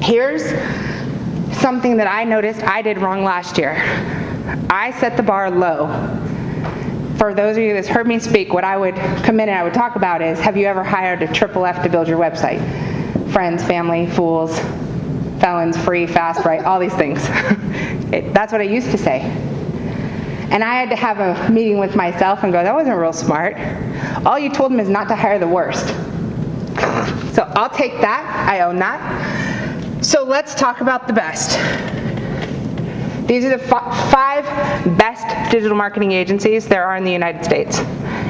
Here's something that I noticed I did wrong last year. I set the bar low. For those of you that's heard me speak, what I would come in and I would talk about is, have you ever hired a triple F to build your website? Friends, family, fools, felons, free, fast, right, all these things. That's what I used to say. And I had to have a meeting with myself and go, that wasn't real smart. All you told them is not to hire the worst. So I'll take that, I own that. So let's talk about the best. These are the 5 best digital marketing agencies there are in the United States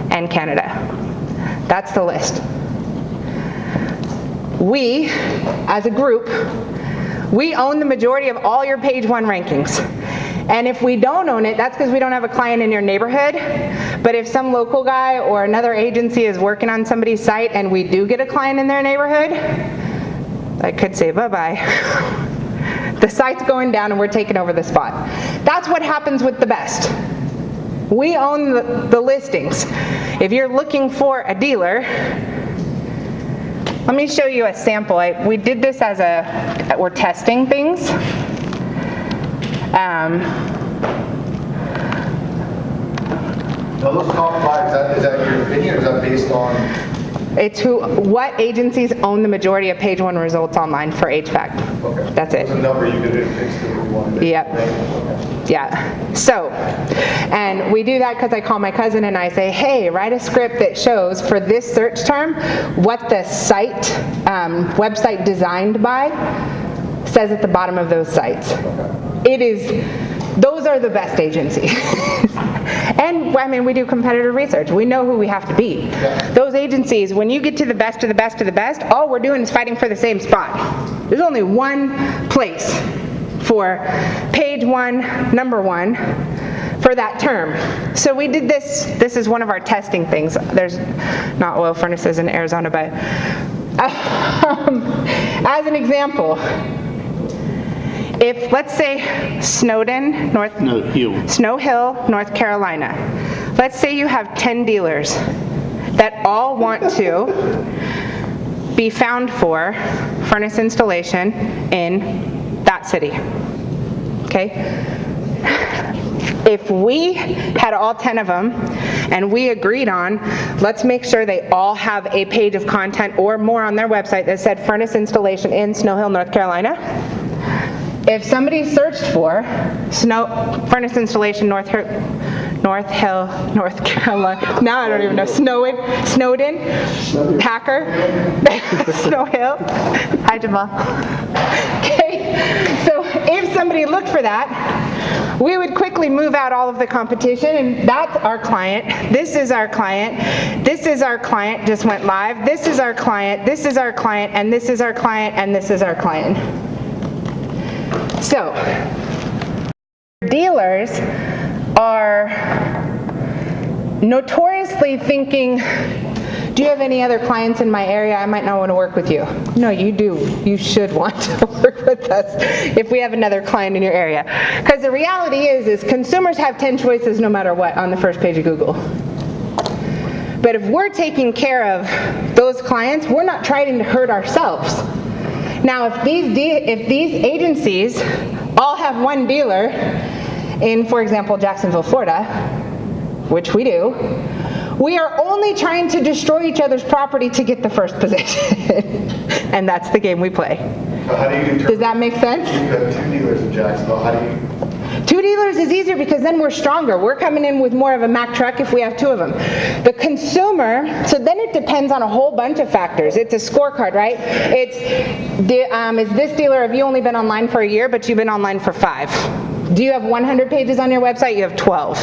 and Canada. That's the list. We, as a group, we own the majority of all your page 1 rankings. And if we don't own it, that's because we don't have a client in your neighborhood. But if some local guy or another agency is working on somebody's site and we do get a client in their neighborhood, I could say bye-bye. The site's going down and we're taking over the spot. That's what happens with the best. We own the listings. If you're looking for a dealer, let me show you a sample. We did this as we're testing things. Now those top 5, is that your opinion, or is that based on? It's what agencies own the majority of page 1 results online for HVAC. Okay. That's it. It's a number you could fix that we wanted. Yep. Okay. Yeah. So, and we do that because I call my cousin and I say, hey, write a script that shows for this search term what the site, website designed by says at the bottom of those sites. Okay. Those are the best agencies. And I mean, we do competitor research. We know who we have to beat. Yeah. Those agencies, when you get to the best of the best of the best, all we're doing is fighting for the same spot. There's only one place for page 1, number 1, for that term. So we did this. This is one of our testing things. There's not oil furnaces in Arizona, but as an example, if, let's say, Snow Hill, North Carolina. Let's say you have 10 dealers that all want to be found for furnace installation in that city. Okay? If we had all 10 of them and we agreed on, let's make sure they all have a page of content or more on their website that said furnace installation in Snow Hill, North Carolina. If somebody searched for furnace installation North Hill, North Carolina, now I don't even know, Snowden, Packer, Snow Hill, hi Jamal. Okay, so if somebody looked for that, we would quickly move out all of the competition, and that's our client, this is our client, this is our client, just went live, this is our client, this is our client, and this is our client, and this is our client. So, dealers are notoriously thinking, do you have any other clients in my area? I might not want to work with you. No, you do. You should want to work with us if we have another client in your area. Because the reality is consumers have 10 choices no matter what on the first page of Google. But if we're taking care of those clients, we're not trying to hurt ourselves. Now, if these agencies all have one dealer in, for example, Jacksonville, Florida, which we do, we are only trying to destroy each other's property to get the first position. And that's the game we play. So how do you Does that make sense? You have 2 dealers in Jacksonville. How do you? 2 dealers is easier because then we're stronger. We're coming in with more of a Mack truck if we have 2 of them. The consumer, so then it depends on a whole bunch of factors. It's a scorecard, right? It's, is this dealer, have you only been online for a year, but you've been online for 5? Do you have 100 pages on your website? You have 12.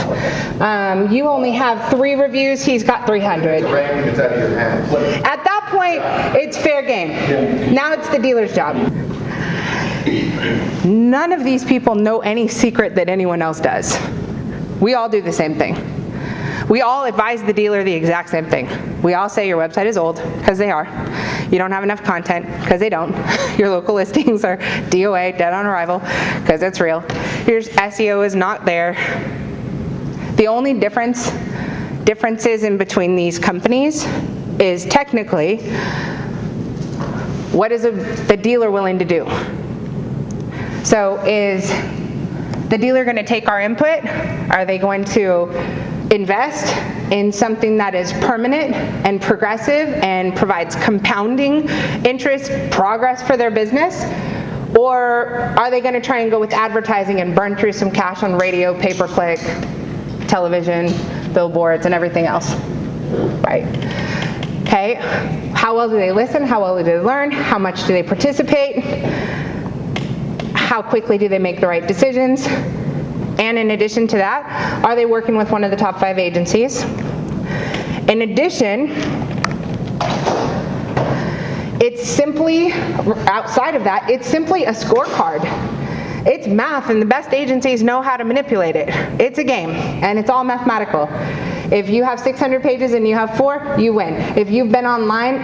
You only have 3 reviews, he's got 300. It's a ranking that's out of your hands. At that point, it's fair game. Now it's the dealer's job. None of these people know any secret that anyone else does. We all do the same thing. We all advise the dealer the exact same thing. We all say your website is old, because they are. You don't have enough content, because they don't. Your local listings are DOA, dead on arrival, because it's real. Your SEO is not there. The only differences in between these companies is technically, what is the dealer willing to do? So is the dealer going to take our input? Are they going to invest in something that is permanent and progressive and provides compounding interest, progress for their business? Or are they going to try and go with advertising and burn through some cash on radio, pay-per-click, television, billboards, and everything else? Right? Okay. How well do they listen? How well do they learn? How much do they participate? How quickly do they make the right decisions? And in addition to that, are they working with one of the top 5 agencies? In addition, it's simply, outside of that, it's simply a scorecard. It's math, and the best agencies know how to manipulate it. It's a game, and it's all mathematical. If you have 600 pages and you have 4, you win. If you've been online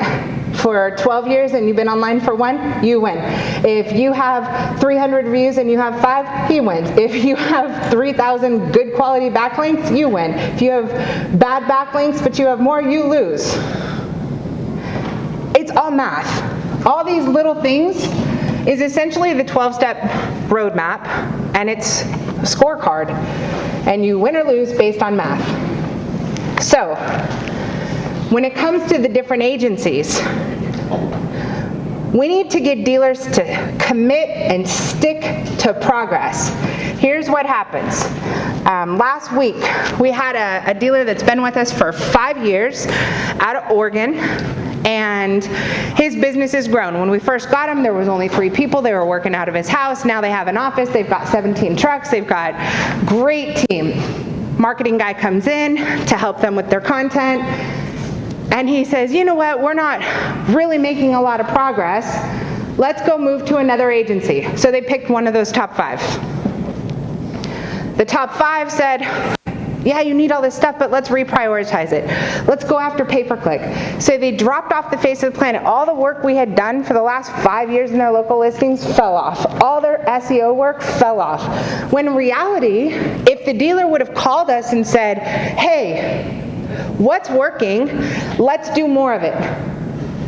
for 12 years and you've been online for 1, you win. If you have 300 views and you have 5, he wins. If you have 3,000 good quality backlinks, you win. If you have bad backlinks but you have more, you lose. It's all math. All these little things is essentially the 12-step roadmap, and it's a scorecard. And you win or lose based on math. So, when it comes to the different agencies, we need to get dealers to commit and stick to progress. Here's what happens. Last week, we had a dealer that's been with us for 5 years out of Oregon, and his business has grown. When we first got him, there was only 3 people. They were working out of his house. Now they have an office. They've got 17 trucks. They've got a great team. Marketing guy comes in to help them with their content. And he says, you know what, we're not really making a lot of progress. Let's go move to another agency. So they picked one of those top 5. The top 5 said, yeah, you need all this stuff, but let's reprioritize it. Let's go after pay-per-click. So they dropped off the face of the planet. All the work we had done for the last 5 years in their local listings fell off. All their SEO work fell off. When in reality, if the dealer would have called us and said, hey, what's working? Let's do more of it.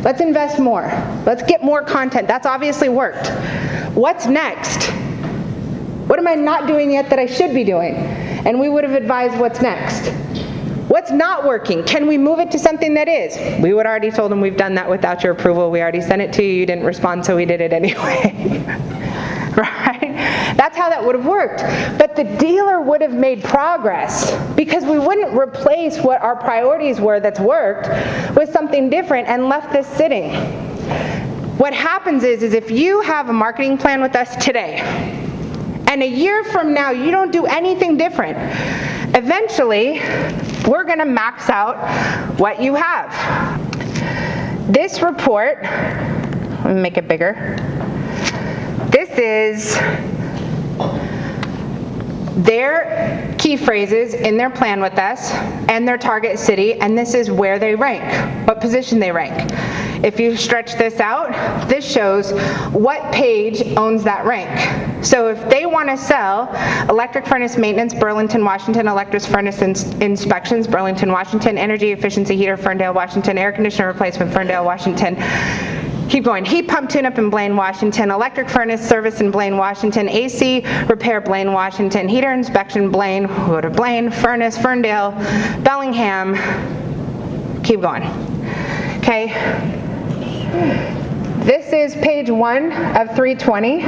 Let's invest more. Let's get more content. That's obviously worked. What's next? What am I not doing yet that I should be doing? And we would have advised what's next. What's not working? Can we move it to something that is? We would have already told them we've done that without your approval. We already sent it to you. You didn't respond, so we did it anyway. Right? That's how that would have worked. But the dealer would have made progress because we wouldn't replace what our priorities were that's worked with something different and left this sitting. What happens is if you have a marketing plan with us today, and a year from now you don't do anything different, eventually we're going to max out what you have. This report, let me make it bigger. This is their key phrases in their plan with us and their target city, and this is where they rank, what position they rank. If you stretch this out, this shows what page owns that rank. So if they want to sell electric furnace maintenance, Burlington, Washington, electric furnace inspections, Burlington, Washington, energy efficiency heater, Ferndale, Washington, air conditioner replacement, Ferndale, Washington, keep going. Heat pump tune-up in Blaine, Washington, electric furnace service in Blaine, Washington, AC repair Blaine, Washington, heater inspection Blaine, go to Blaine, furnace, Ferndale, Bellingham, keep going. Okay. This is page 1 of 320.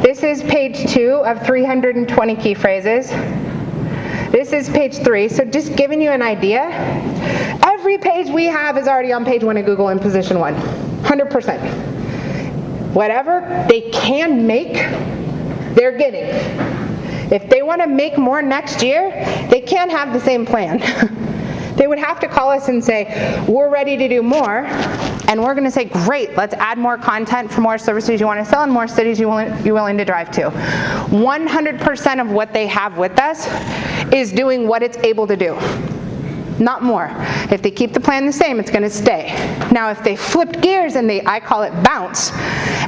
This is page 2 of 320 key phrases. This is page 3, so just giving you an idea. Every page we have is already on page 1 of Google in position 1, 100%. Whatever they can make, they're getting. If they want to make more next year, they can't have the same plan. They would have to call us and say, we're ready to do more, and we're going to say, great, let's add more content for more services you want to sell and more cities you're willing to drive to. 100% of what they have with us is doing what it's able to do. not more. If they keep the plan the same, it's going to stay. Now, if they flipped gears and I call it bounce,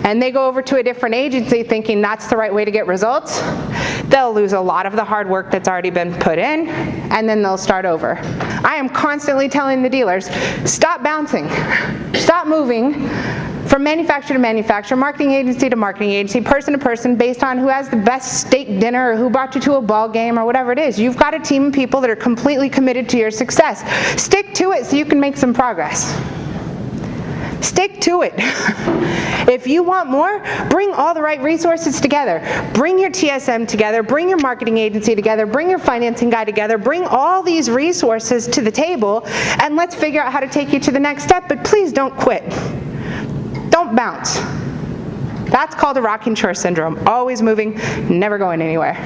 and they go over to a different agency thinking that's the right way to get results, they'll lose a lot of the hard work that's already been put in, and then they'll start over. I am constantly telling the dealers, stop bouncing, stop moving from manufacturer to manufacturer, marketing agency to marketing agency, person to person, based on who has the best steak dinner or who brought you to a ball game or whatever it is. You've got a team of people that are completely committed to your success. Stick to it so you can make some progress. Stick to it. If you want more, bring all the right resources together. Bring your TSM together, bring your marketing agency together, bring your financing guy together, bring all these resources to the table, and let's figure out how to take you to the next step, but please don't quit. Don't bounce. That's called a rocking chair syndrome. Always moving, never going anywhere.